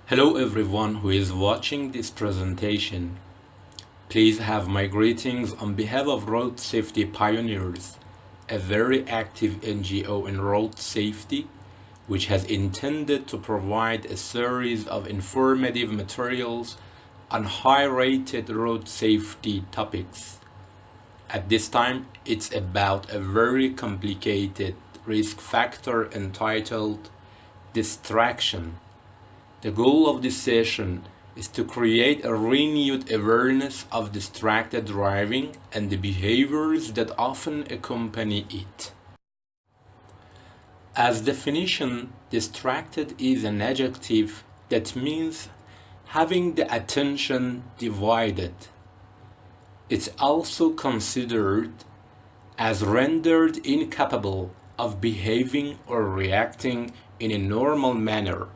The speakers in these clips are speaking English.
Hello everyone who is watching this presentation. Please have my greetings on behalf of Road Safety Pioneers, a very active NGO in road safety, which has intended to provide a series of informative materials on high-rated road safety topics. At this time, it's about a very complicated risk factor entitled distraction. The goal of this session is to create a renewed awareness of distracted driving and the behaviors that often accompany it. As definition, distracted is an adjective that means having the attention divided. It's also considered as rendered incapable of behaving or reacting in a normal manner.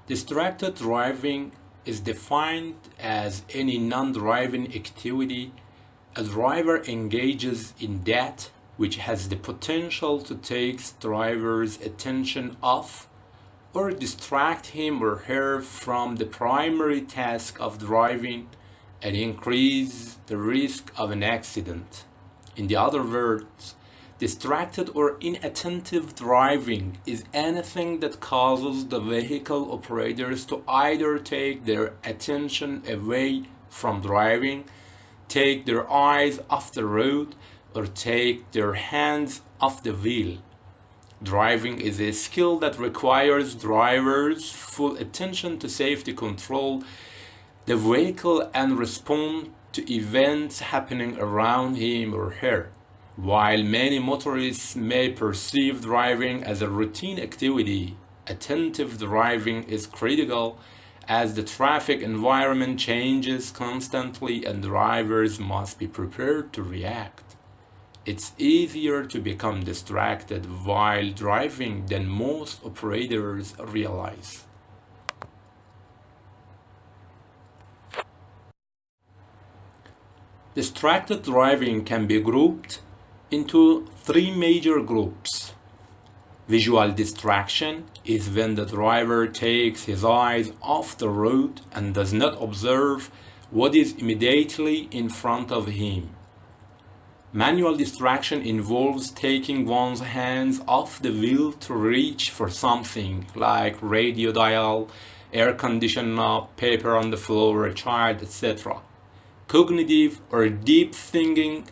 Distracted driving is defined as any non-driving activity a driver engages in that which has the potential to take driver's attention off or distract him or her from the primary task of driving and increase the risk of an accident. In the other words, distracted or inattentive driving is anything that causes the vehicle operators to either take their attention away from driving, take their eyes off the road, or take their hands off the wheel. Driving is a skill that requires drivers' full attention to safety control the vehicle and respond to events happening around him or her. While many motorists may perceive driving as a routine activity, attentive driving is critical as the traffic environment changes constantly and drivers must be prepared to react. It's easier to become distracted while driving than most operators realize. Distracted driving can be grouped into three major groups. Visual distraction is when the driver takes his eyes off the road and does not observe what is immediately in front of him. Manual distraction involves taking one's hands off the wheel to reach for something like radio dial, air condition knob, paper on the floor, a child, etc. Cognitive or deep thinking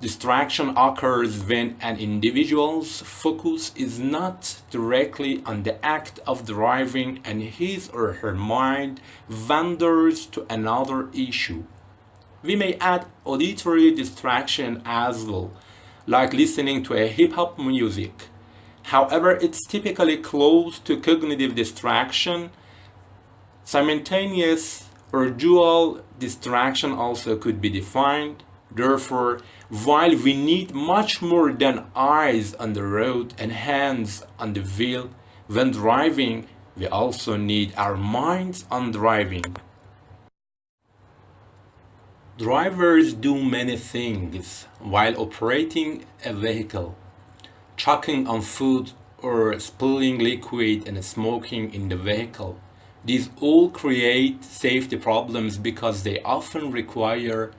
distraction occurs when an individual's focus is not directly on the act of driving and his or her mind wanders to another issue. We may add auditory distraction as well, like listening to a hip-hop music. However, it's typically close to cognitive distraction. Simultaneous or dual distraction also could be defined. Therefore, while we need much more than eyes on the road and hands on the wheel when driving, we also need our minds on driving. Drivers do many things while operating a vehicle. Choking on food or spilling liquid and smoking in the vehicle. These all create safety problems because they often require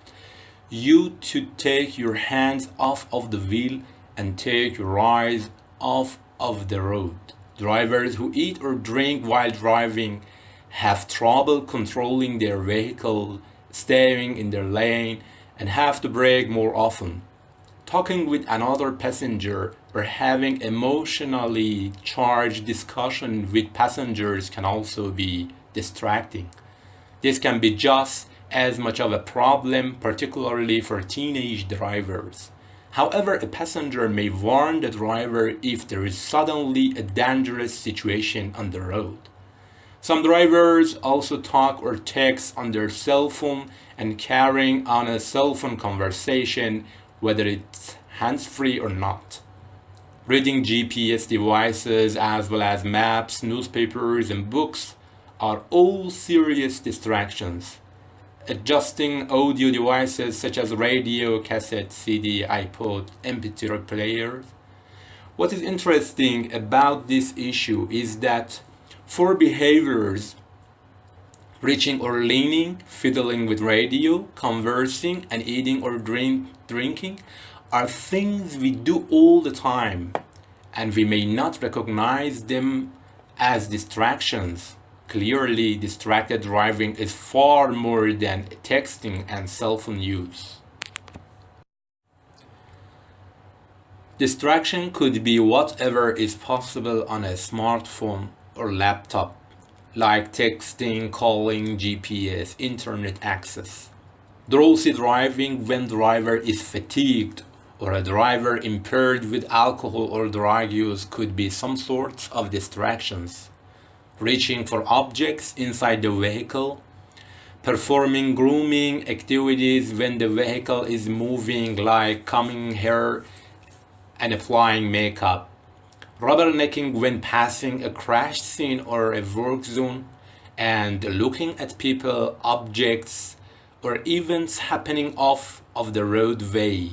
you to take your hands off of the wheel and take your eyes off of the road. Drivers who eat or drink while driving have trouble controlling their vehicle, staying in their lane, and have to brake more often. Talking with another passenger or having emotionally charged discussion with passengers can also be distracting. This can be just as much of a problem, particularly for teenage drivers. However, a passenger may warn the driver if there is suddenly a dangerous situation on the road. Some drivers also talk or text on their cell phone and carrying on a cell phone conversation, whether it's hands-free or not. Reading GPS devices as well as maps, newspapers, and books are all serious distractions. Adjusting audio devices such as radio, cassette, CD, iPod, MP3 players. What is interesting about this issue is that For behaviors, reaching or leaning, fiddling with radio, conversing, and eating or drinking are things we do all the time, and we may not recognize them as distractions. Clearly, distracted driving is far more than texting and cell phone use. Distraction could be whatever is possible on a smartphone or laptop, like texting, calling, GPS, internet access. Drowsy driving when driver is fatigued or a driver impaired with alcohol or drug use could be some sorts of distractions. Reaching for objects inside the vehicle, performing grooming activities when the vehicle is moving like combing hair and applying makeup, rubbernecking when passing a crash scene or a work zone, and looking at people, objects, or events happening off of the roadway.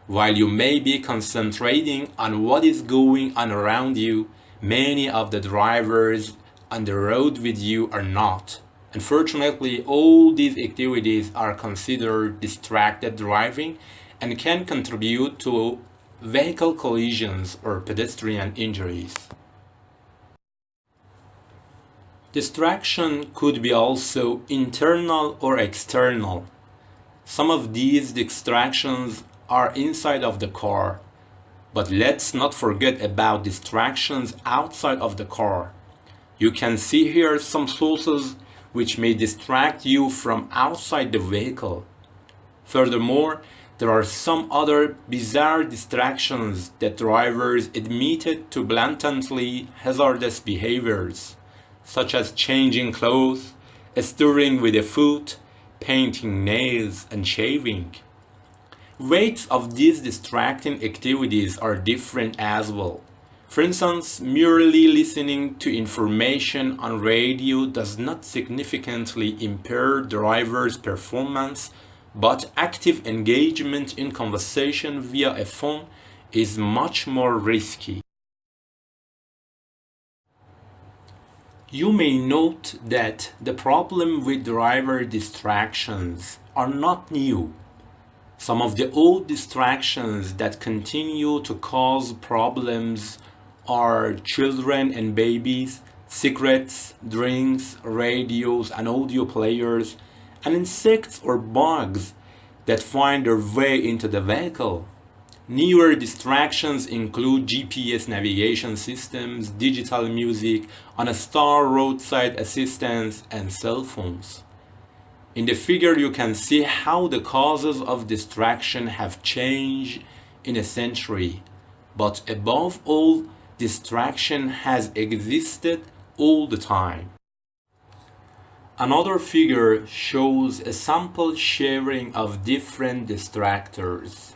While you may be concentrating on what is going on around you, many of the drivers on the road with you are not. Unfortunately, all these activities are considered distracted driving and can contribute to vehicle collisions or pedestrian injuries. Distraction could be also internal or external. Some of these distractions are inside of the car, but let's not forget about distractions outside of the car. You can see here some sources which may distract you from outside the vehicle. Furthermore, there are some other bizarre distractions that drivers admitted to blatantly hazardous behaviors, such as changing clothes, stirring with a foot, painting nails, and shaving. Weights of these distracting activities are different as well. For instance, merely listening to information on radio does not significantly impair drivers' performance, but active engagement in conversation via a phone is much more risky. You may note that the problem with driver distractions are not new. Some of the old distractions that continue to cause problems are children and babies, cigarettes, drinks, radios and audio players, and insects or bugs that find their way into the vehicle. Newer distractions include GPS navigation systems, digital music, on-star roadside assistance, and cell phones. In the figure you can see how the causes of distraction have changed in a century, but above all, distraction has existed all the time. Another figure shows a sample sharing of different distractors.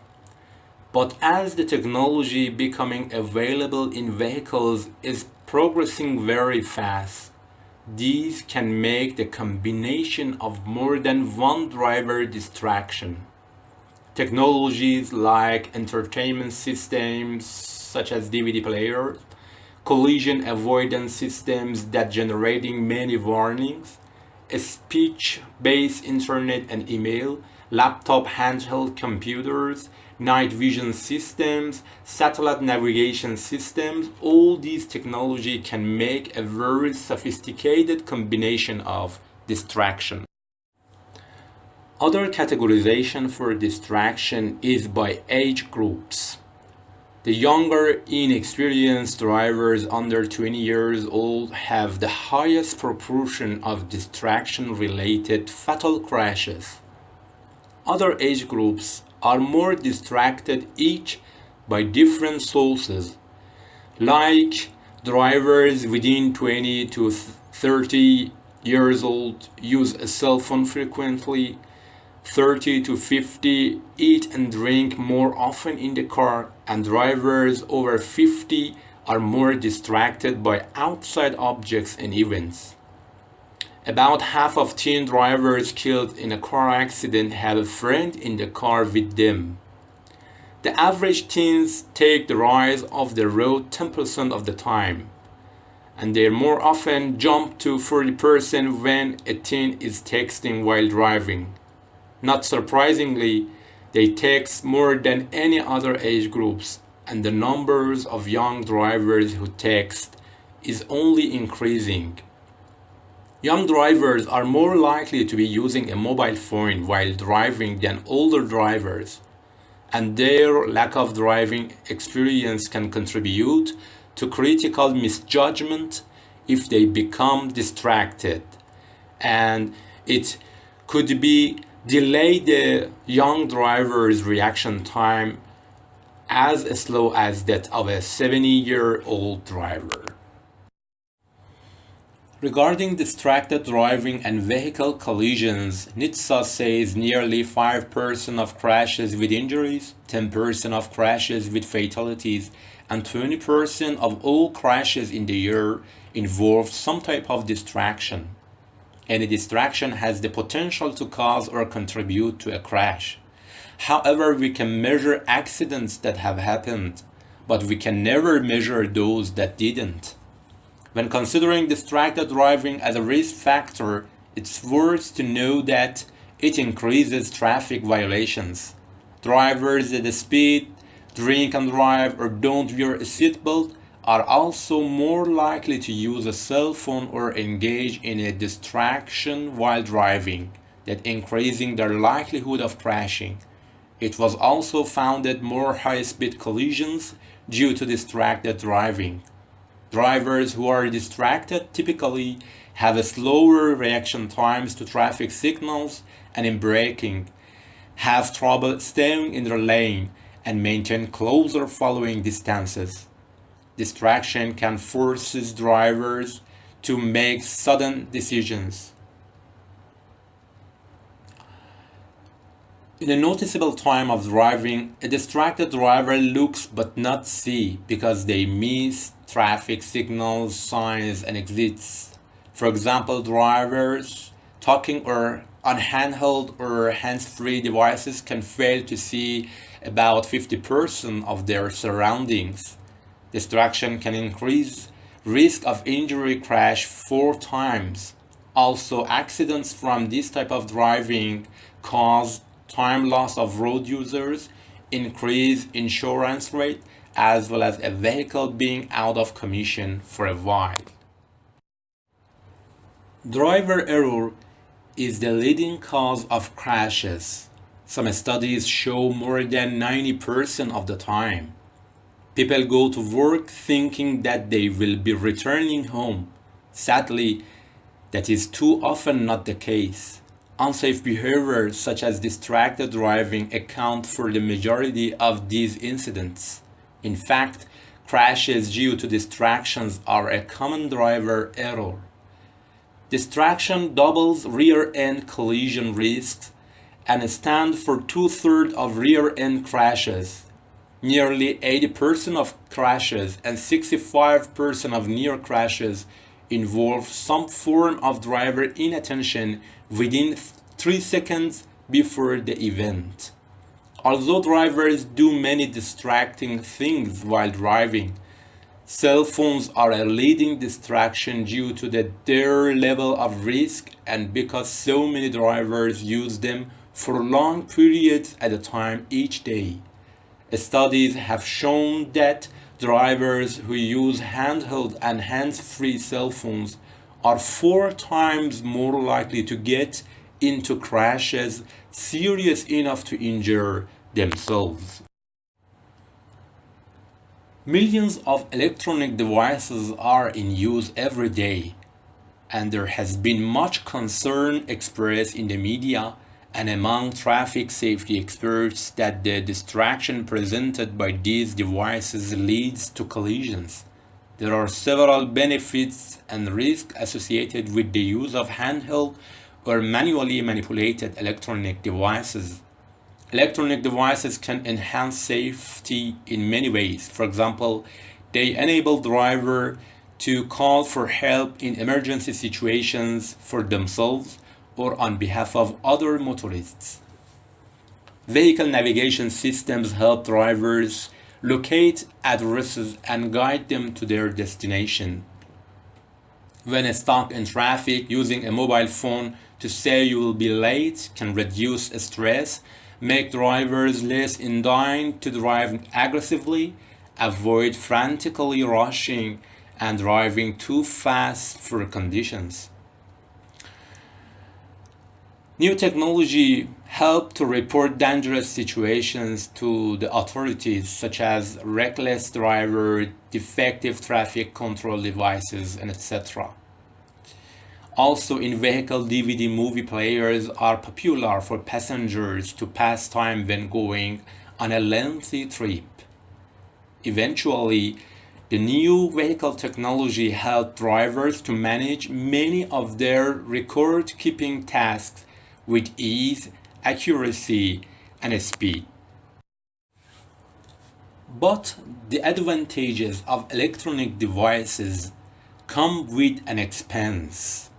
But as the technology becoming available in vehicles is progressing very fast, these can make the combination of more than one driver distraction. Technologies like entertainment systems such as DVD players, collision avoidance systems that generating many warnings, speech-based internet and email, laptop handheld computers, night vision systems, satellite navigation systems, all these technology can make a very sophisticated combination of distraction. Other categorization for distraction is by age groups. The younger, inexperienced drivers under 20 years old have the highest proportion of distraction-related fatal crashes. Other age groups are more distracted each by different sources, like drivers within 20 to 30 years old use a cell phone frequently, 30 to 50 eat and drink more often in the car, and drivers over 50 are more distracted by outside objects and events. About half of teen drivers killed in a car accident have a friend in the car with them. The average teens take the rise off the road 10% of the time. and they more often jump to 40% when a teen is texting while driving. Not surprisingly, they text more than any other age groups, and the numbers of young drivers who text is only increasing. Young drivers are more likely to be using a mobile phone while driving than older drivers, and their lack of driving experience can contribute to critical misjudgment if they become distracted, and it could be delay the young driver's reaction time as slow as that of a 70-year-old driver. Regarding distracted driving and vehicle collisions, NHTSA says nearly 5% of crashes with injuries, 10% of crashes with fatalities, and 20% of all crashes in the year involve some type of distraction. Any distraction has the potential to cause or contribute to a crash. However, we can measure accidents that have happened, but we can never measure those that didn't. When considering distracted driving as a risk factor, it's worth to know that it increases traffic violations. Drivers that speed, drink and drive, or don't wear a seatbelt are also more likely to use a cell phone or engage in a distraction while driving, that increasing their likelihood of crashing. It was also found that more high-speed collisions due to distracted driving. Drivers who are distracted typically have a slower reaction times to traffic signals and in braking, have trouble staying in their lane, and maintain closer following distances. Distraction can force drivers to make sudden decisions. In a noticeable time of driving, a distracted driver looks but not see because they miss traffic signals, signs, and exits. For example, drivers talking or on handheld or hands-free devices can fail to see about 50% of their surroundings. Distraction can increase risk of injury crash 4 times. Also, accidents from this type of driving cause time loss of road users, increased insurance rate, as well as a vehicle being out of commission for a while. Driver error is the leading cause of crashes. Some studies show more than 90% of the time. People go to work thinking that they will be returning home. Sadly, that is too often not the case. Unsafe behaviors such as distracted driving account for the majority of these incidents. In fact, crashes due to distractions are a common driver error. Distraction doubles rear-end collision risks and stands for 2/3 of rear-end crashes. Nearly 80% of crashes and 65% of near crashes involve some form of driver inattention within 3 seconds before the event. Although drivers do many distracting things while driving, cell phones are a leading distraction due to their level of risk and because so many drivers use them for long periods at a time each day. Studies have shown that drivers who use handheld and hands-free cell phones are 4 times more likely to get into crashes serious enough to injure themselves. Millions of electronic devices are in use every day, and there has been much concern expressed in the media and among traffic safety experts that the distraction presented by these devices leads to collisions. There are several benefits and risks associated with the use of handheld or manually manipulated electronic devices. Electronic devices can enhance safety in many ways. For example, they enable driver to call for help in emergency situations for themselves or on behalf of other motorists. Vehicle navigation systems help drivers locate addresses and guide them to their destination. When stuck in traffic, using a mobile phone to say you will be late can reduce stress, make drivers less inclined to drive aggressively, avoid frantically rushing and driving too fast for conditions. New technology help to report dangerous situations to the authorities, such as reckless driver, defective traffic control devices, and etc. Also, in-vehicle DVD movie players are popular for passengers to pass time when going on a lengthy trip. Eventually, the new vehicle technology helped drivers to manage many of their record-keeping tasks with ease, accuracy, and speed. But the advantages of electronic devices come with an expense.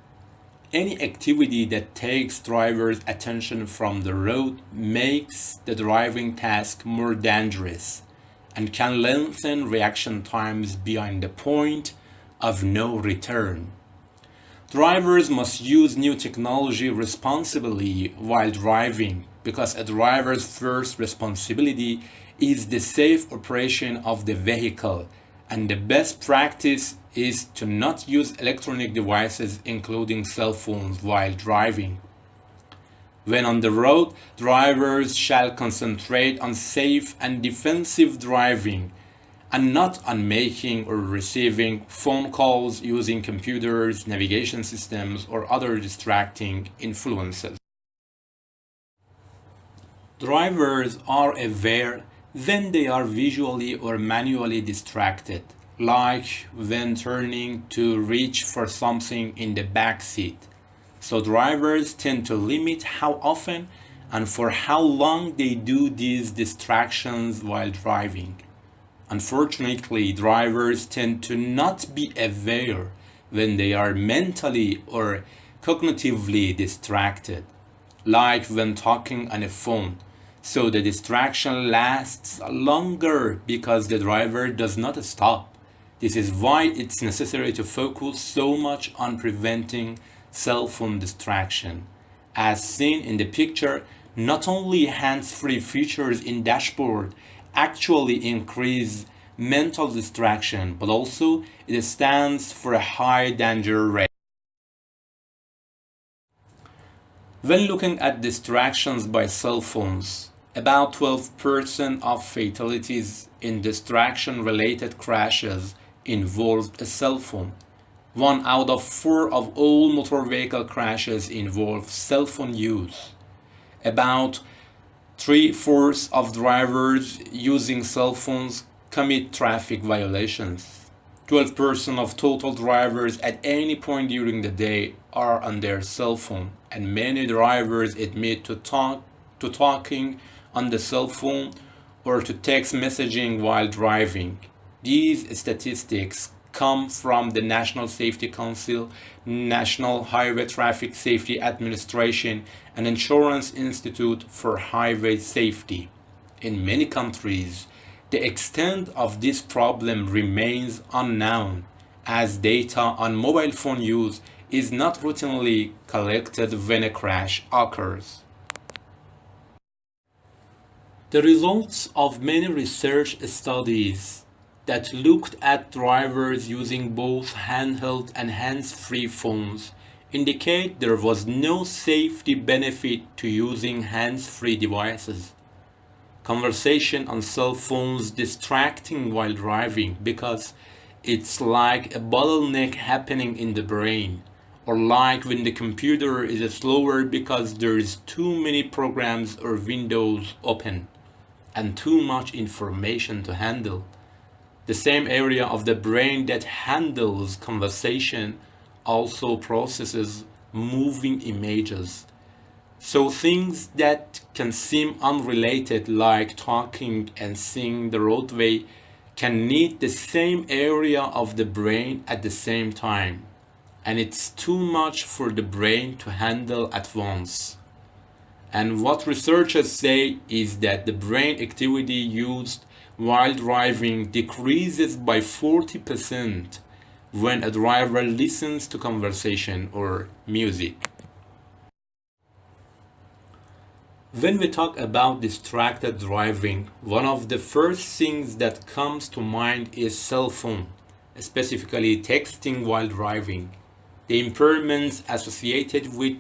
Any activity that takes drivers' attention from the road makes the driving task more dangerous and can lengthen reaction times beyond the point of no return. Drivers must use new technology responsibly while driving because a driver's first responsibility is the safe operation of the vehicle, and the best practice is to not use electronic devices including cell phones while driving. When on the road, drivers shall concentrate on safe and defensive driving and not on making or receiving phone calls using computers, navigation systems, or other distracting influences. Drivers are aware when they are visually or manually distracted, like when turning to reach for something in the back seat. So drivers tend to limit how often and for how long they do these distractions while driving. Unfortunately, drivers tend to not be aware when they are mentally or cognitively distracted, like when talking on a phone. So the distraction lasts longer because the driver does not stop. This is why it's necessary to focus so much on preventing cell phone distraction. As seen in the picture, not only hands-free features in dashboard actually increase mental distraction, but also it stands for a high danger rate. When looking at distractions by cell phones, about 12% of fatalities in distraction-related crashes involved a cell phone. 1 out of 4 of all motor vehicle crashes involve cell phone use. About 3/4 of drivers using cell phones commit traffic violations. 12% of total drivers at any point during the day are on their cell phone, and many drivers admit to talking on the cell phone or to text messaging while driving. These statistics come from the National Safety Council, National Highway Traffic Safety Administration, and Insurance Institute for Highway Safety. In many countries, the extent of this problem remains unknown, as data on mobile phone use is not routinely collected when a crash occurs. The results of many research studies that looked at drivers using both handheld and hands-free phones indicate there was no safety benefit to using hands-free devices. Conversation on cell phones distracting while driving because it's like a bottleneck happening in the brain, or like when the computer is slower because there's too many programs or windows open and too much information to handle. The same area of the brain that handles conversation also processes moving images. So things that can seem unrelated, like talking and seeing the roadway, can need the same area of the brain at the same time. And it's too much for the brain to handle at once. And what researchers say is that the brain activity used while driving decreases by 40% when a driver listens to conversation or music. When we talk about distracted driving, one of the first things that comes to mind is cell phone, specifically texting while driving. The impairments associated with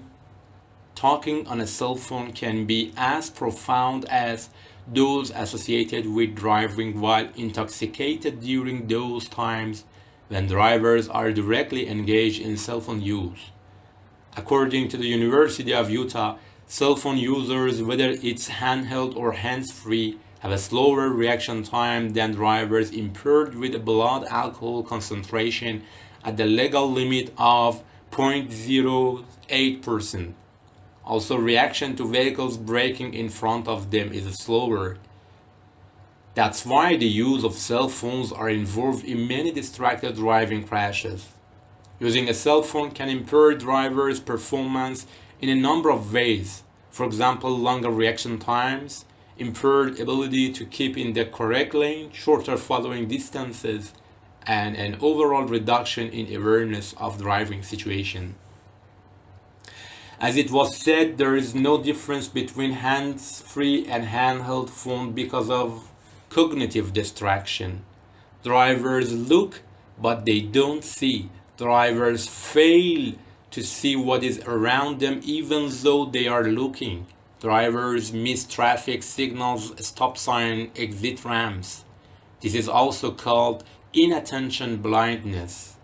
talking on a cell phone can be as profound as those associated with driving while intoxicated during those times when drivers are directly engaged in cell phone use. According to the University of Utah, cell phone users, whether it's handheld or hands-free, have a slower reaction time than drivers impaired with a blood alcohol concentration at the legal limit of 0.08%. Also, reaction to vehicles braking in front of them is slower. That's why the use of cell phones are involved in many distracted driving crashes. Using a cell phone can impair drivers' performance in a number of ways. For example, longer reaction times, impaired ability to keep in the correct lane, shorter following distances, and an overall reduction in awareness of driving situation. As it was said, there is no difference between hands-free and handheld phone because of cognitive distraction. Drivers look, but they don't see. Drivers fail to see what is around them even though they are looking. Drivers miss traffic signals, stop sign, exit ramps. This is also called inattention blindness.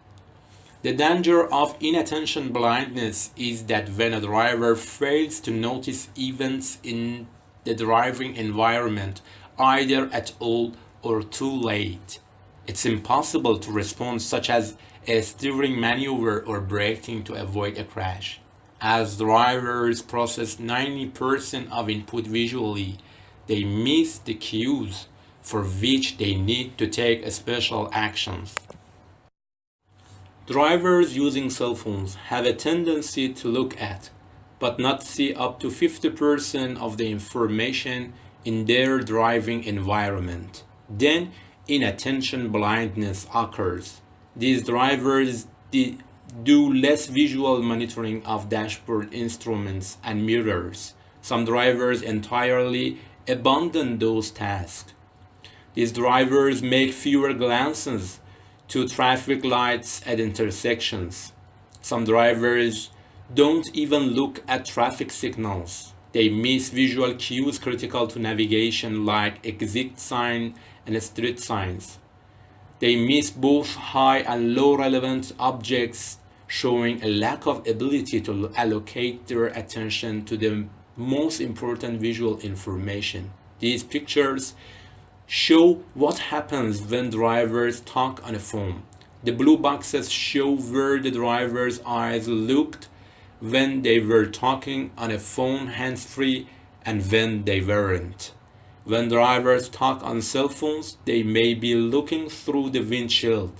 The danger of inattention blindness is that when a driver fails to notice events in the driving environment, either at all or too late, it's impossible to respond, such as a steering maneuver or braking to avoid a crash. As drivers process 90% of input visually, they miss the cues for which they need to take special actions. Drivers using cell phones have a tendency to look at, but not see up to 50% of the information in their driving environment. Then, inattention blindness occurs. These drivers do less visual monitoring of dashboard instruments and mirrors. Some drivers entirely abandon those tasks. These drivers make fewer glances to traffic lights at intersections. Some drivers don't even look at traffic signals. They miss visual cues critical to navigation like exit sign and street signs. They miss both high and low relevant objects, showing a lack of ability to allocate their attention to the most important visual information. These pictures show what happens when drivers talk on a phone. The blue boxes show where the driver's eyes looked when they were talking on a phone hands-free and when they weren't. When drivers talk on cell phones, they may be looking through the windshield,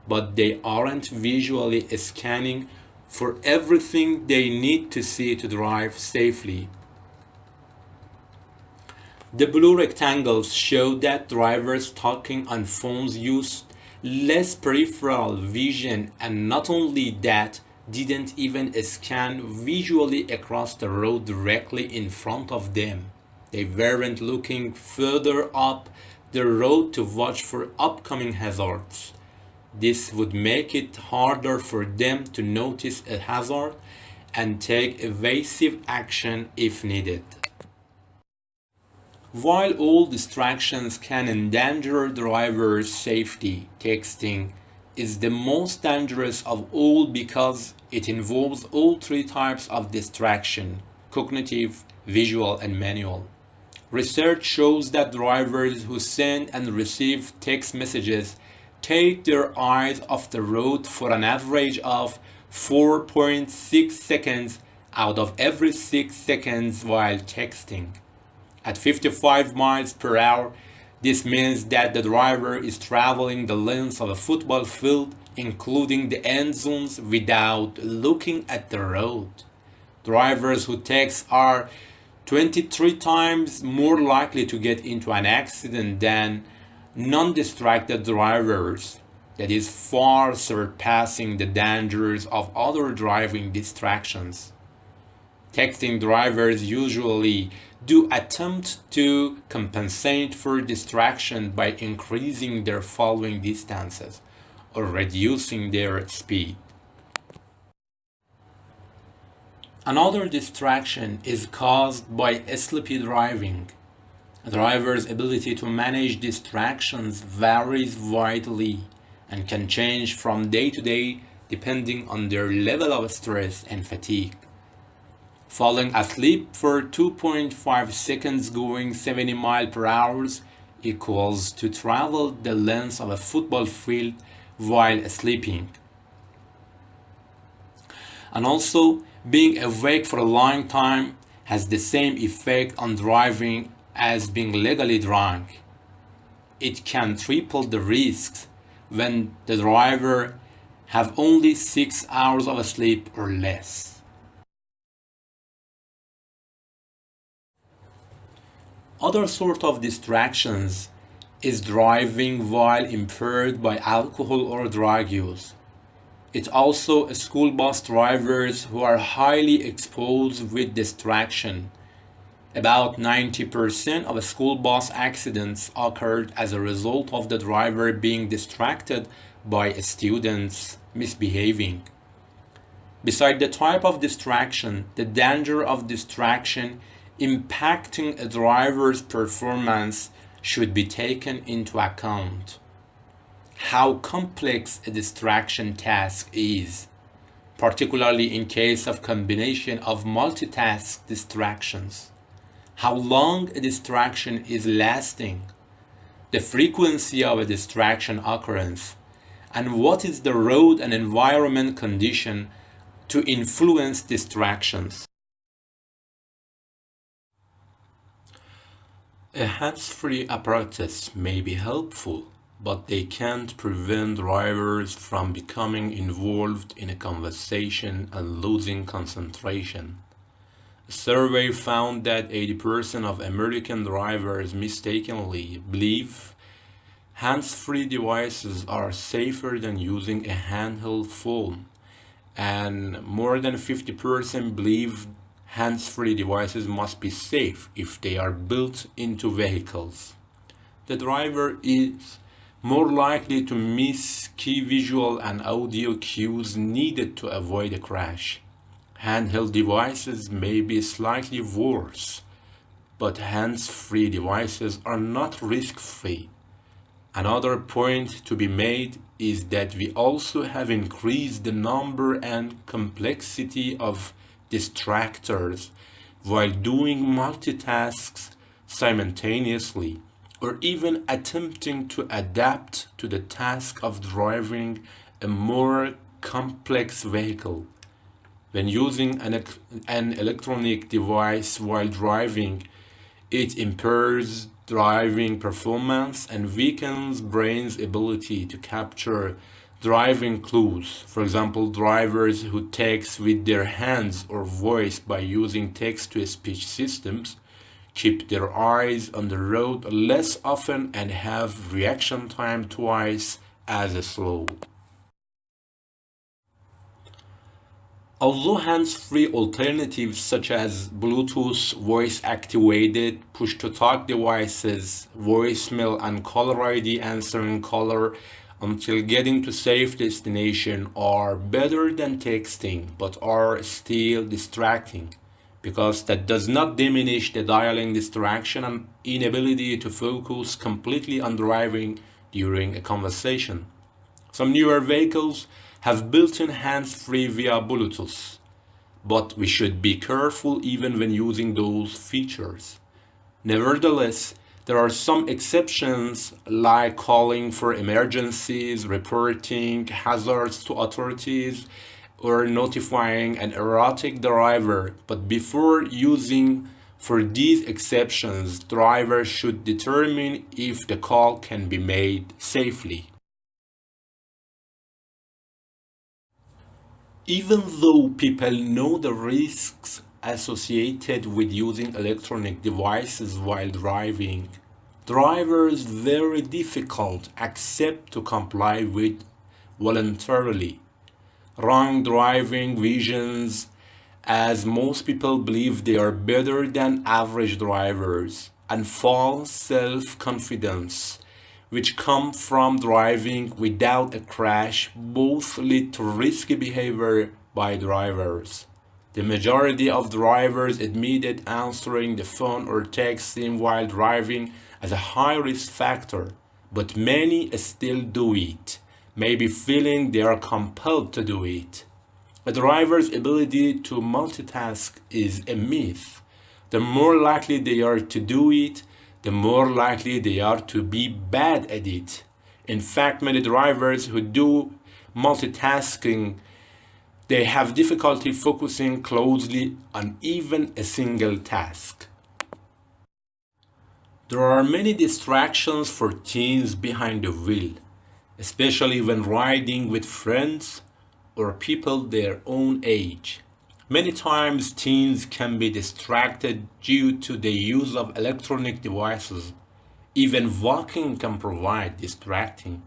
but they aren't visually scanning for everything they need to see to drive safely. The blue rectangles show that drivers talking on phones used less peripheral vision, and not only that, didn't even scan visually across the road directly in front of them. They weren't looking further up the road to watch for upcoming hazards. This would make it harder for them to notice a hazard and take evasive action if needed. While all distractions can endanger drivers' safety, texting is the most dangerous of all because it involves all three types of distraction: cognitive, visual, and manual. Research shows that drivers who send and receive text messages take their eyes off the road for an average of 4.6 seconds out of every 6 seconds while texting. At 55 miles per hour, this means that the driver is traveling the length of a football field, including the end zones, without looking at the road. Drivers who text are 23 times more likely to get into an accident than non-distracted drivers. that is far surpassing the dangers of other driving distractions. Texting drivers usually do attempt to compensate for distraction by increasing their following distances or reducing their speed. Another distraction is caused by sleepy driving. A driver's ability to manage distractions varies widely and can change from day to day depending on their level of stress and fatigue. Falling asleep for 2.5 seconds going 70 miles per hour equals to travel the length of a football field while sleeping. And also, being awake for a long time has the same effect on driving as being legally drunk. It can triple the risks when the driver have only 6 hours of sleep or less. Other sort of distractions is driving while impaired by alcohol or drug use. It's also school bus drivers who are highly exposed with distraction. About 90% of school bus accidents occurred as a result of the driver being distracted by students misbehaving. Beside the type of distraction, the danger of distraction impacting a driver's performance should be taken into account. How complex a distraction task is, particularly in case of combination of multitask distractions. How long a distraction is lasting, the frequency of a distraction occurrence, and what is the road and environment condition to influence distractions. A hands-free apparatus may be helpful, but they can't prevent drivers from becoming involved in a conversation and losing concentration. A survey found that 80% of American drivers mistakenly believe hands-free devices are safer than using a handheld phone, and more than 50% believe hands-free devices must be safe if they are built into vehicles. The driver is more likely to miss key visual and audio cues needed to avoid a crash. Handheld devices may be slightly worse, but hands-free devices are not risk-free. Another point to be made is that we also have increased the number and complexity of distractors while doing multitasks simultaneously, or even attempting to adapt to the task of driving a more complex vehicle. When using an electronic device while driving, it impairs driving performance and weakens brain's ability to capture driving clues. For example, drivers who text with their hands or voice by using text-to-speech systems keep their eyes on the road less often and have reaction time twice as slow. Although hands-free alternatives such as Bluetooth voice-activated push-to-talk devices, voicemail and caller ID answering caller until getting to safe destination are better than texting but are still distracting, because that does not diminish the dialing distraction and inability to focus completely on driving during a conversation. Some newer vehicles have built-in hands-free via Bluetooth, but we should be careful even when using those features. Nevertheless, there are some exceptions like calling for emergencies, reporting hazards to authorities, or notifying an erratic driver. But before using for these exceptions, drivers should determine if the call can be made safely. Even though people know the risks associated with using electronic devices while driving, drivers very difficult accept to comply with voluntarily. Wrong driving visions, as most people believe they are better than average drivers, and false self confidence, which come from driving without a crash, both lead to risky behavior by drivers. The majority of drivers admitted answering the phone or texting while driving as a high risk factor, but many still do it, maybe feeling they are compelled to do it. A driver's ability to multitask is a myth. The more likely they are to do it, the more likely they are to be bad at it. In fact, many drivers who do multitasking, they have difficulty focusing closely on even a single task. There are many distractions for teens behind the wheel, especially when riding with friends or people their own age. Many times, teens can be distracted due to the use of electronic devices. Even walking can provide distracting.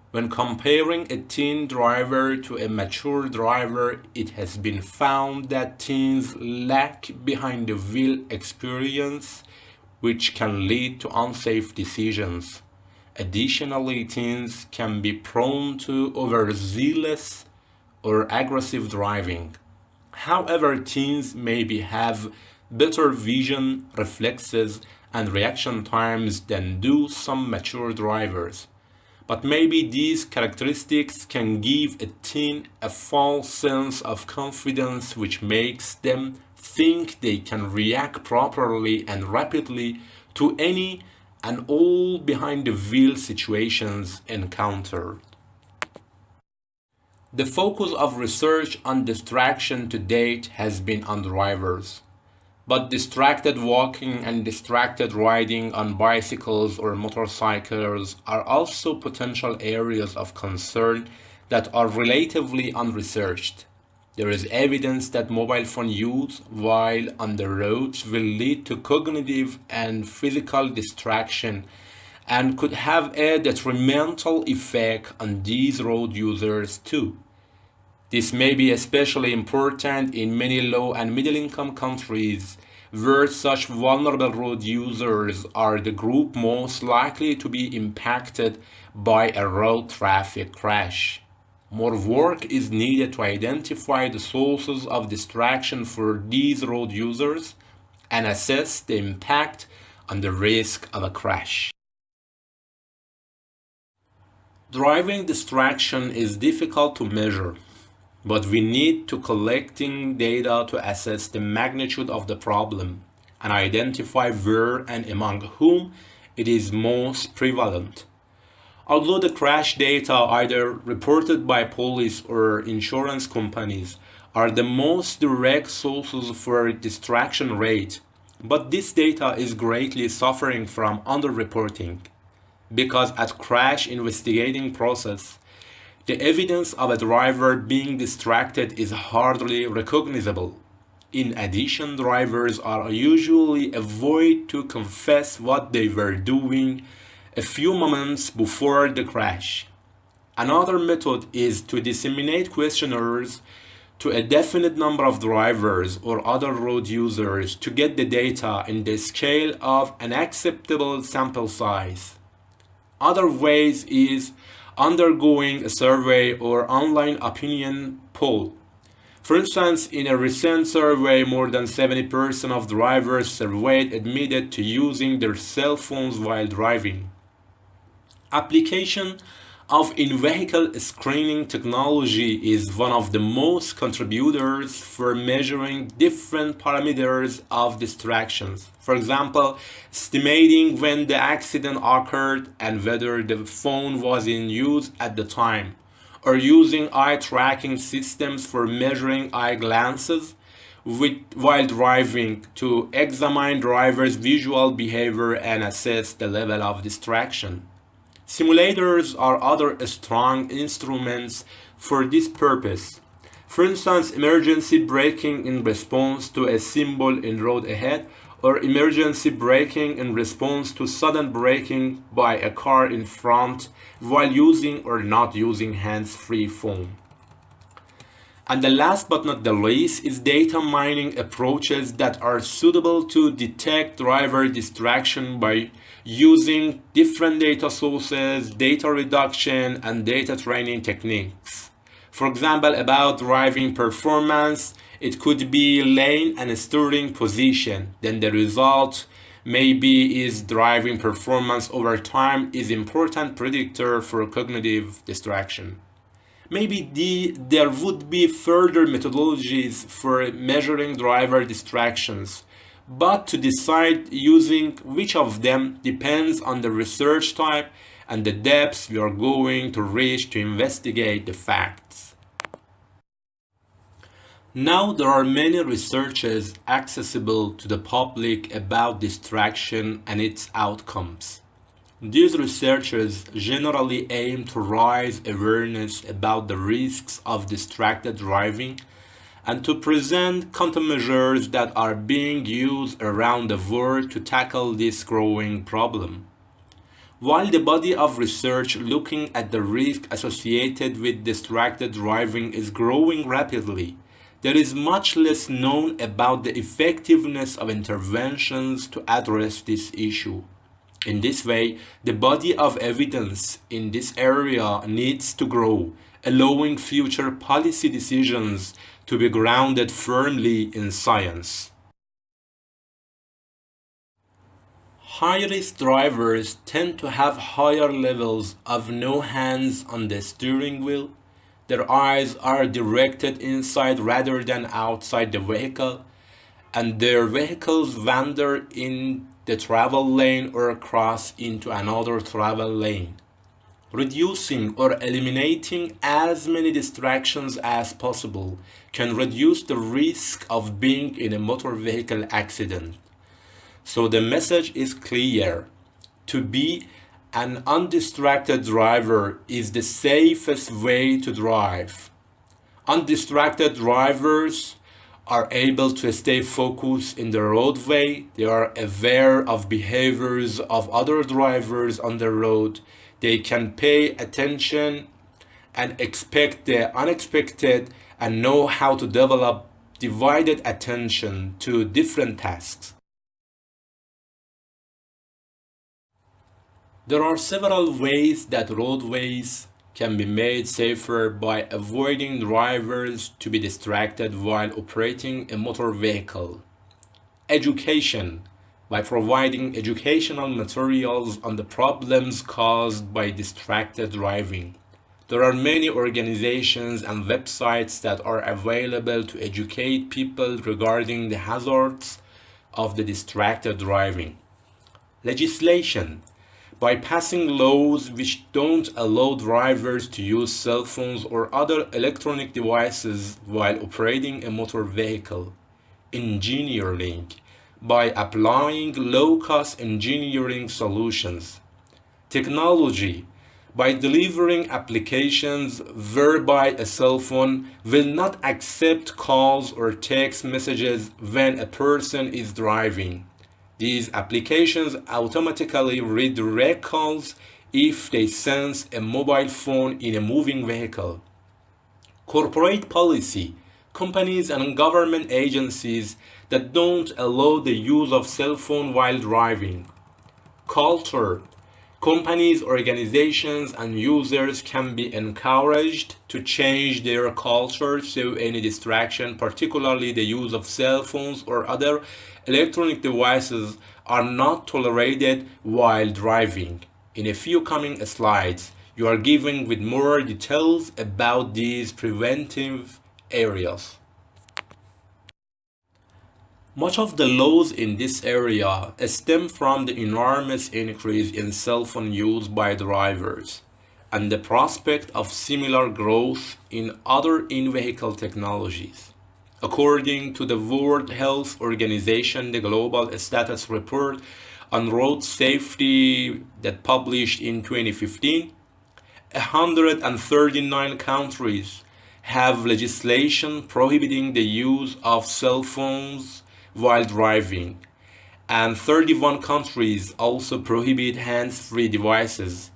When comparing a teen driver to a mature driver, it has been found that teens lack behind the wheel experience, which can lead to unsafe decisions. Additionally, teens can be prone to overzealous or aggressive driving. However, teens maybe have better vision, reflexes, and reaction times than do some mature drivers. But maybe these characteristics can give a teen a false sense of confidence, which makes them think they can react properly and rapidly to any and all behind the wheel situations encountered. The focus of research on distraction to date has been on drivers, but distracted walking and distracted riding on bicycles or motorcycles are also potential areas of concern that are relatively unresearched. There is evidence that mobile phone use while on the roads will lead to cognitive and physical distraction and could have a detrimental effect on these road users too. This may be especially important in many low and middle income countries where such vulnerable road users are the group most likely to be impacted by a road traffic crash. More work is needed to identify the sources of distraction for these road users and assess the impact on the risk of a crash. Driving distraction is difficult to measure, but we need to collecting data to assess the magnitude of the problem and identify where and among whom it is most prevalent. Although the crash data, either reported by police or insurance companies, are the most direct sources for distraction rate, but this data is greatly suffering from underreporting because at crash investigating process, the evidence of a driver being distracted is hardly recognizable. In addition, drivers are usually avoid to confess what they were doing a few moments before the crash. Another method is to disseminate questionnaires to a definite number of drivers or other road users to get the data in the scale of an acceptable sample size. Other ways is undergoing a survey or online opinion poll. For instance, in a recent survey, more than 70% of drivers surveyed admitted to using their cell phones while driving. Application of in-vehicle screening technology is one of the most contributors for measuring different parameters of distractions. For example, estimating when the accident occurred and whether the phone was in use at the time, or using eye tracking systems for measuring eye glances while driving to examine drivers' visual behavior and assess the level of distraction. Simulators are other strong instruments for this purpose. For instance, emergency braking in response to a symbol in road ahead, or emergency braking in response to sudden braking by a car in front while using or not using hands-free phone. And the last but not the least is data mining approaches that are suitable to detect driver distraction by using different data sources, data reduction, and data training techniques. For example, about driving performance, it could be lane and steering position. Then the result maybe is driving performance over time is important predictor for cognitive distraction. Maybe there would be further methodologies for measuring driver distractions, but to decide using which of them depends on the research type and the depths we are going to reach to investigate the facts. Now there are many researches accessible to the public about distraction and its outcomes. These researchers generally aim to raise awareness about the risks of distracted driving and to present countermeasures that are being used around the world to tackle this growing problem. While the body of research looking at the risk associated with distracted driving is growing rapidly, there is much less known about the effectiveness of interventions to address this issue. In this way, the body of evidence in this area needs to grow, allowing future policy decisions to be grounded firmly in science. High-risk drivers tend to have higher levels of no hands on the steering wheel. Their eyes are directed inside rather than outside the vehicle, and their vehicles wander in the travel lane or cross into another travel lane. Reducing or eliminating as many distractions as possible can reduce the risk of being in a motor vehicle accident. So the message is clear. To be an undistracted driver is the safest way to drive. Undistracted drivers are able to stay focused in the roadway. They are aware of behaviors of other drivers on the road. They can pay attention and expect the unexpected and know how to develop divided attention to different tasks. There are several ways that roadways can be made safer by avoiding drivers to be distracted while operating a motor vehicle. Education, by providing educational materials on the problems caused by distracted driving. There are many organizations and websites that are available to educate people regarding the hazards of the distracted driving. Legislation, by passing laws which don't allow drivers to use cell phones or other electronic devices while operating a motor vehicle. Engineering, by applying low-cost engineering solutions. Technology, by delivering applications whereby a cell phone will not accept calls or text messages when a person is driving. These applications automatically redirect calls if they sense a mobile phone in a moving vehicle. Corporate policy, companies and government agencies that don't allow the use of cell phone while driving. Culture, companies, organizations, and users can be encouraged to change their culture so any distraction, particularly the use of cell phones or other electronic devices, are not tolerated while driving. In a few coming slides, you are given with more details about these preventive areas. Much of the laws in this area stem from the enormous increase in cell phone use by drivers and the prospect of similar growth in other in-vehicle technologies. According to the World Health Organization, the Global Status Report on Road Safety that published in 2015, 139 countries have legislation prohibiting the use of cell phones while driving, and 31 countries also prohibit hands-free devices.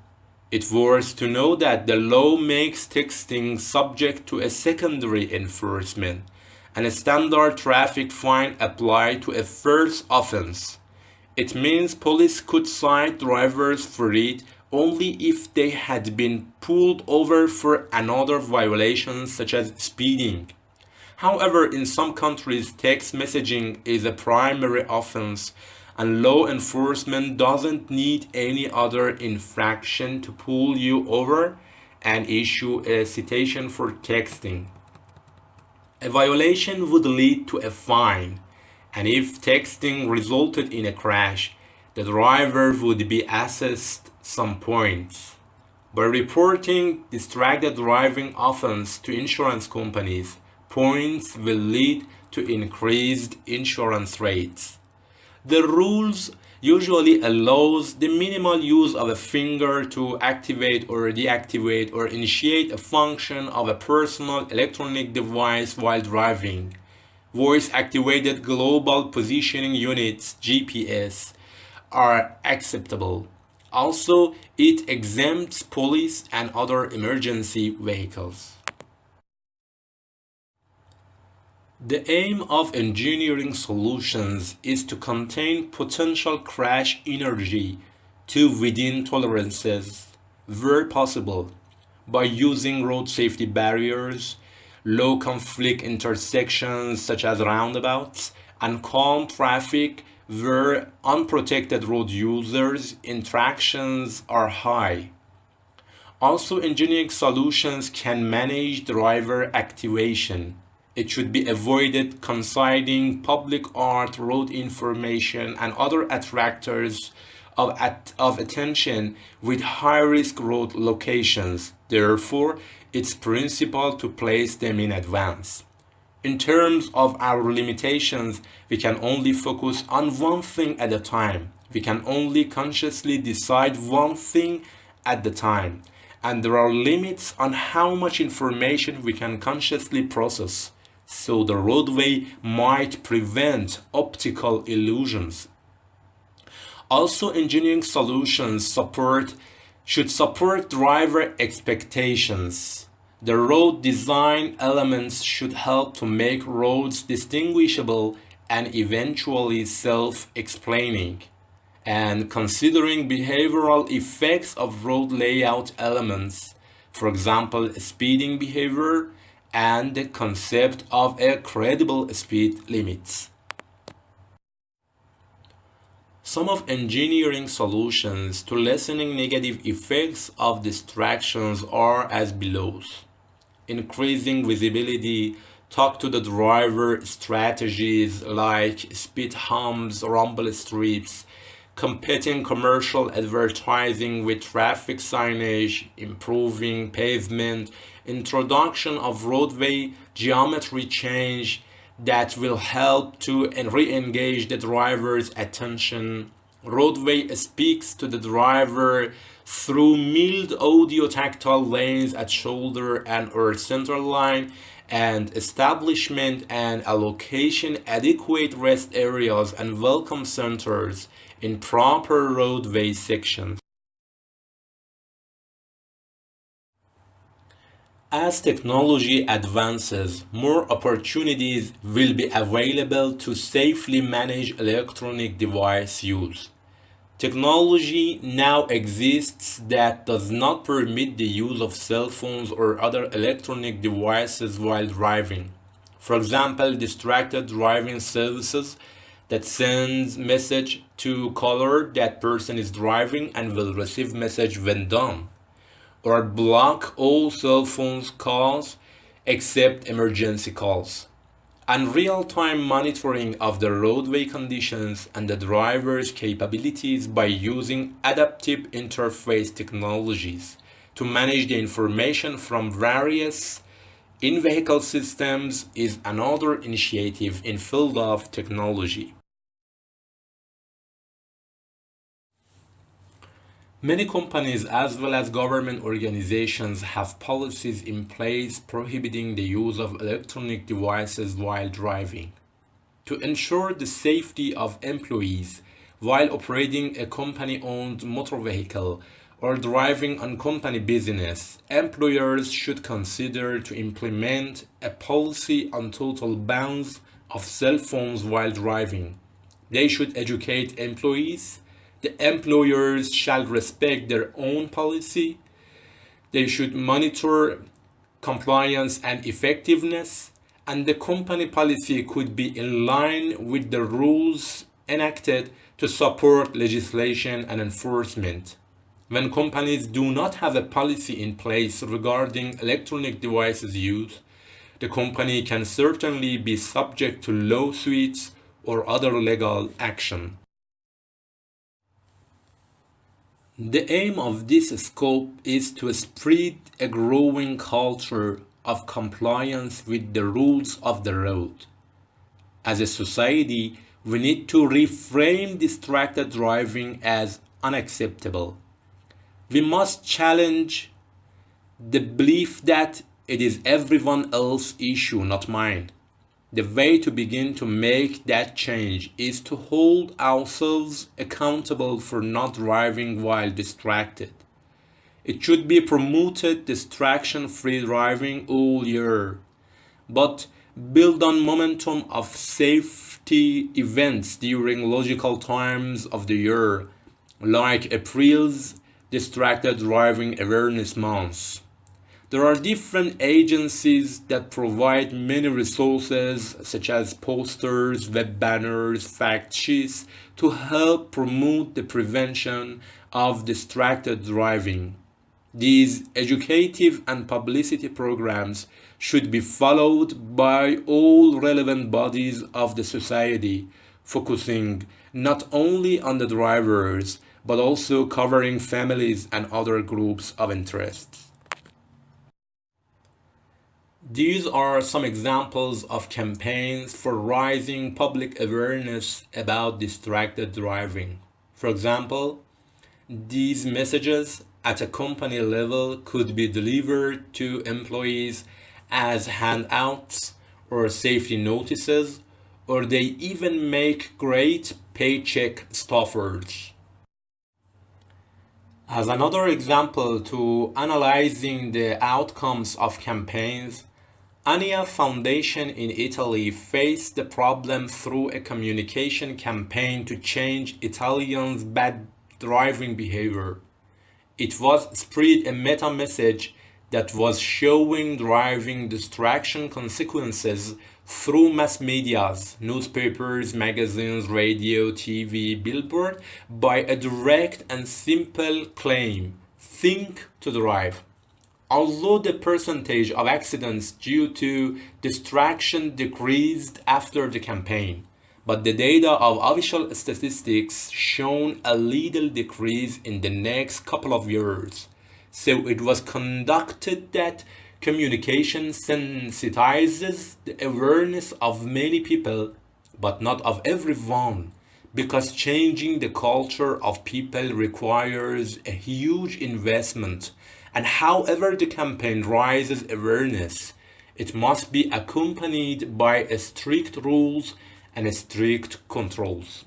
It's worth to know that the law makes texting subject to a secondary enforcement, and a standard traffic fine applied to a first offense. It means police could cite drivers for it only if they had been pulled over for another violation such as speeding. However, in some countries, text messaging is a primary offense, and law enforcement doesn't need any other infraction to pull you over and issue a citation for texting. A violation would lead to a fine, and if texting resulted in a crash, the driver would be assessed some points. By reporting distracted driving offense to insurance companies, points will lead to increased insurance rates. The rules usually allows the minimal use of a finger to activate or deactivate or initiate a function of a personal electronic device while driving. Voice activated global positioning units (GPS) are acceptable. Also, it exempts police and other emergency vehicles. The aim of engineering solutions is to contain potential crash energy to within tolerances where possible by using road safety barriers, low conflict intersections such as roundabouts, and calm traffic where unprotected road users' interactions are high. Also, engineering solutions can manage driver activation. It should be avoided coinciding public art, road information, and other attractors of attention with high-risk road locations. Therefore, it's principal to place them in advance. In terms of our limitations, we can only focus on one thing at a time. We can only consciously decide one thing at the time. And there are limits on how much information we can consciously process. So the roadway might prevent optical illusions. Also, engineering solutions should support driver expectations. The road design elements should help to make roads distinguishable and eventually self-explaining. And considering behavioral effects of road layout elements, for example, speeding behavior and the concept of a credible speed limits. Some of engineering solutions to lessening negative effects of distractions are as below: increasing visibility, talk to the driver strategies like speed humps, rumble strips, competing commercial advertising with traffic signage, improving pavement, introduction of roadway geometry change that will help to re-engage the driver's attention. Roadway speaks to the driver through mild audio tactile lanes at shoulder and or center line, and establishment and allocation adequate rest areas and welcome centers in proper roadway sections. As technology advances, more opportunities will be available to safely manage electronic device use. Technology now exists that does not permit the use of cell phones or other electronic devices while driving. For example, distracted driving services that sends message to caller that person is driving and will receive message when done, or block all cell phone calls except emergency calls, and real-time monitoring of the roadway conditions and the driver's capabilities by using adaptive interface technologies to manage the information from various in-vehicle systems is another initiative in field of technology. Many companies as well as government organizations have policies in place prohibiting the use of electronic devices while driving. To ensure the safety of employees while operating a company-owned motor vehicle or driving on company business, employers should consider to implement a policy on total bans of cell phones while driving. They should educate employees. The employers shall respect their own policy. They should monitor compliance and effectiveness, and the company policy could be in line with the rules enacted to support legislation and enforcement. When companies do not have a policy in place regarding electronic devices use, the company can certainly be subject to lawsuits or other legal action. The aim of this scope is to spread a growing culture of compliance with the rules of the road. As a society, we need to reframe distracted driving as unacceptable. We must challenge the belief that it is everyone else's issue, not mine. The way to begin to make that change is to hold ourselves accountable for not driving while distracted. It should be promoted distraction-free driving all year, but build on momentum of safety events during logical times of the year, like April's Distracted Driving Awareness Month. There are different agencies that provide many resources such as posters, web banners, fact sheets to help promote the prevention of distracted driving. These educative and publicity programs should be followed by all relevant bodies of the society, focusing not only on the drivers but also covering families and other groups of interest. These are some examples of campaigns for raising public awareness about distracted driving. For example, these messages at a company level could be delivered to employees as handouts or safety notices, or they even make great paycheck stuffers. As another example to analyzing the outcomes of campaigns, Ania Foundation in Italy faced the problem through a communication campaign to change Italians' bad driving behavior. It was spread a meta message that was showing driving distraction consequences through mass medias, newspapers, magazines, radio, TV, billboard, by a direct and simple claim: think to drive. Although the percentage of accidents due to distraction decreased after the campaign, but the data of official statistics shown a little decrease in the next couple of years. So it was conducted that communication sensitizes the awareness of many people, but not of everyone, because changing the culture of people requires a huge investment. And however the campaign raises awareness, it must be accompanied by strict rules and strict controls.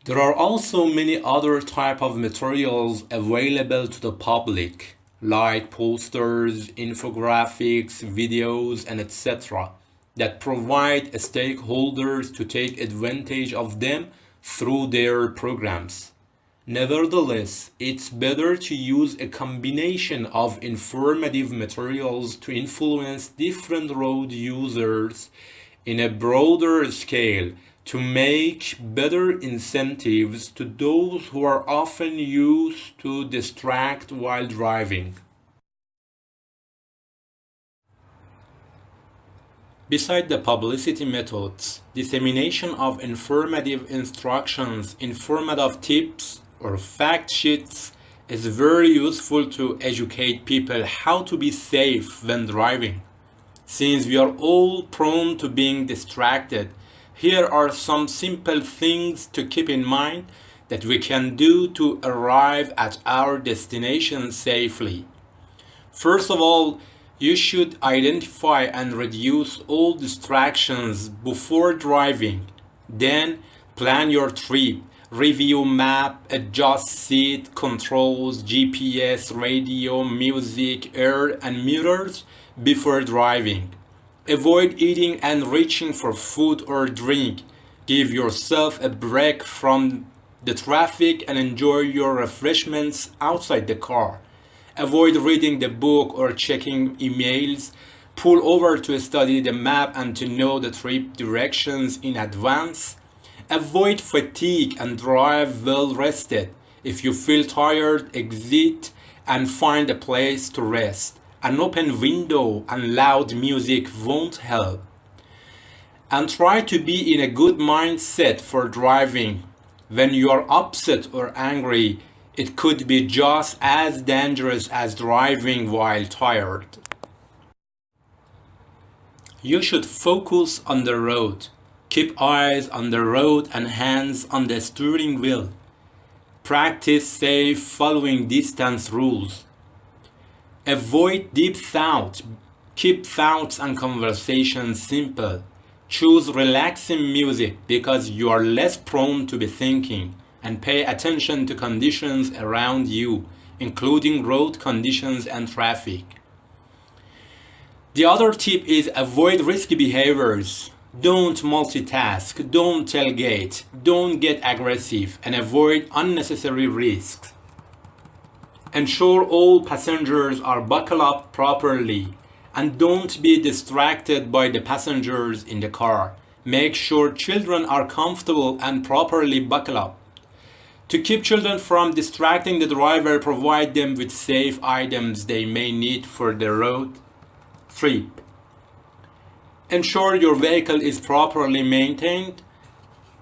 There are also many other types of materials available to the public, like posters, infographics, videos, and etc., that provide stakeholders to take advantage of them through their programs. Nevertheless, it's better to use a combination of informative materials to influence different road users in a broader scale to make better incentives to those who are often used to distract while driving. Beside the publicity methods, dissemination of informative instructions, informative tips, or fact sheets is very useful to educate people how to be safe when driving. Since we are all prone to being distracted, here are some simple things to keep in mind that we can do to arrive at our destination safely. First of all, You should identify and reduce all distractions before driving. Then plan your trip. Review map, adjust seat controls, GPS, radio, music, air, and mirrors before driving. Avoid eating and reaching for food or drink. Give yourself a break from the traffic and enjoy your refreshments outside the car. Avoid reading the book or checking emails. Pull over to study the map and to know the trip directions in advance. Avoid fatigue and drive well rested. If you feel tired, exit and find a place to rest. An open window and loud music won't help. And try to be in a good mindset for driving. When you are upset or angry, it could be just as dangerous as driving while tired. You should focus on the road. Keep eyes on the road and hands on the steering wheel. Practice safe following distance rules. Avoid deep thought. Keep thoughts and conversations simple. Choose relaxing music because you are less prone to be thinking, and pay attention to conditions around you, including road conditions and traffic. The other tip is avoid risky behaviors. Don't multitask, don't tailgate, don't get aggressive, and avoid unnecessary risks. Ensure all passengers are buckled up properly, and don't be distracted by the passengers in the car. Make sure children are comfortable and properly buckled up. To keep children from distracting the driver, provide them with safe items they may need for the road trip. Ensure your vehicle is properly maintained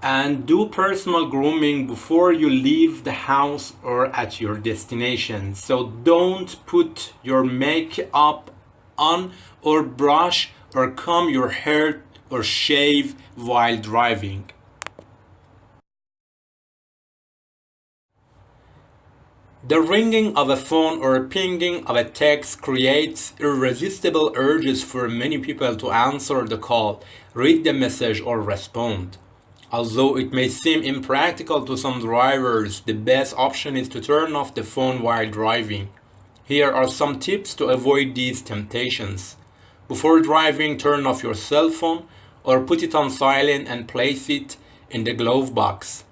and do personal grooming before you leave the house or at your destination. So don't put your makeup on or brush or comb your hair or shave while driving. The ringing of a phone or pinging of a text creates irresistible urges for many people to answer the call, read the message, or respond. Although it may seem impractical to some drivers, the best option is to turn off the phone while driving. Here are some tips to avoid these temptations. Before driving, turn off your cell phone or put it on silent and place it in the glove box.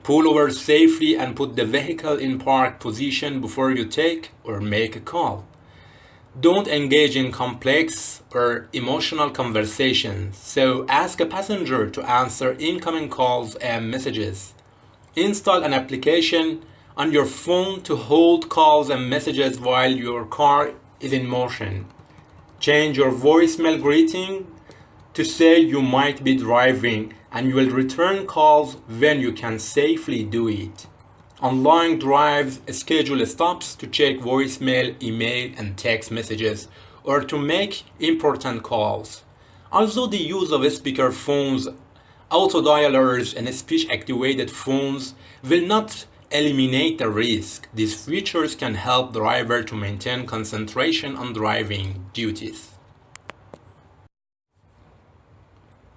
Pull over safely and put the vehicle in park position before you take or make a call. Don't engage in complex or emotional conversations, so ask a passenger to answer incoming calls and messages. Install an application on your phone to hold calls and messages while your car is in motion. Change your voicemail greeting to say you might be driving and you will return calls when you can safely do it. On long drives, schedule stops to check voicemail, email, and text messages or to make important calls. Also, the use of speaker phones, auto dialers, and speech-activated phones will not eliminate the risk. These features can help the driver to maintain concentration on driving duties.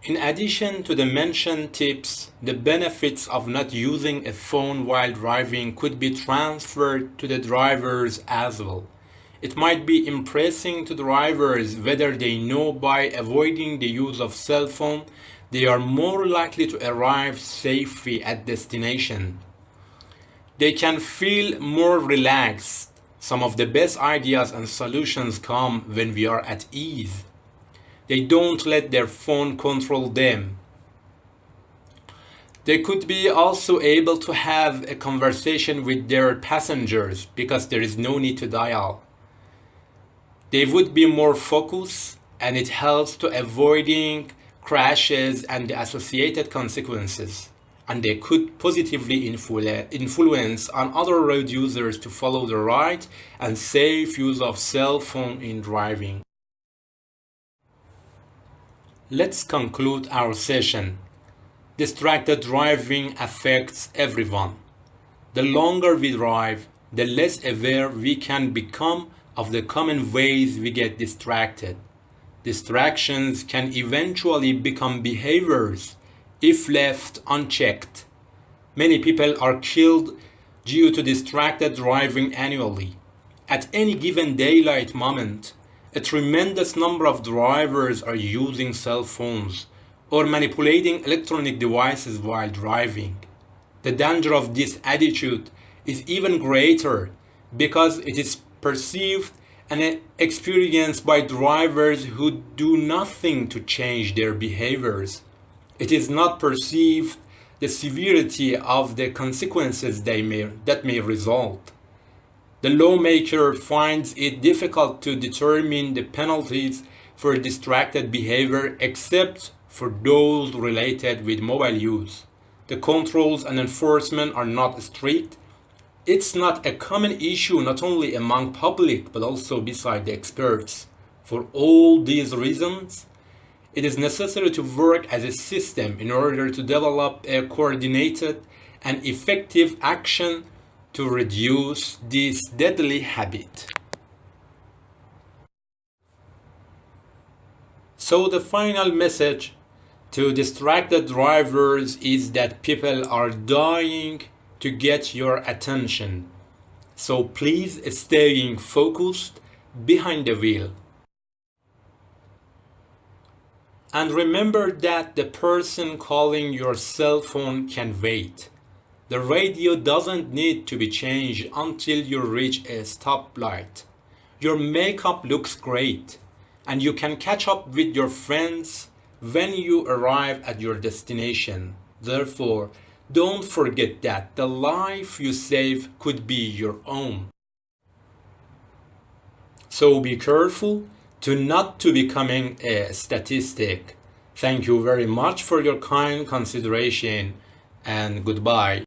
In addition to the mentioned tips, the benefits of not using a phone while driving could be transferred to the drivers as well. It might be impressing to drivers whether they know by avoiding the use of cell phone, they are more likely to arrive safely at destination. They can feel more relaxed. Some of the best ideas and solutions come when we are at ease. They don't let their phone control them. They could be also able to have a conversation with their passengers because there is no need to dial. They would be more focused and it helps to avoiding crashes and the associated consequences. And they could positively influence on other road users to follow the right and safe use of cell phone in driving. Let's conclude our session. Distracted driving affects everyone. The longer we drive, the less aware we can become of the common ways we get distracted. Distractions can eventually become behaviors if left unchecked. Many people are killed due to distracted driving annually. At any given daylight moment, a tremendous number of drivers are using cell phones or manipulating electronic devices while driving. The danger of this attitude is even greater because it is perceived and experienced by drivers who do nothing to change their behaviors. It is not perceived the severity of the consequences that may result. The lawmaker finds it difficult to determine the penalties for distracted behavior except for those related with mobile use. The controls and enforcement are not strict. It's not a common issue not only among public but also beside the experts. For all these reasons, it is necessary to work as a system in order to develop a coordinated and effective action to reduce this deadly habit. So the final message to distracted drivers is that people are dying to get your attention. So please staying focused behind the wheel. And remember that the person calling your cell phone can wait. The radio doesn't need to be changed until you reach a stoplight. Your makeup looks great, and you can catch up with your friends when you arrive at your destination. Therefore, don't forget that the life you save could be your own. So be careful not to becoming a statistic. Thank you very much for your kind consideration, and goodbye.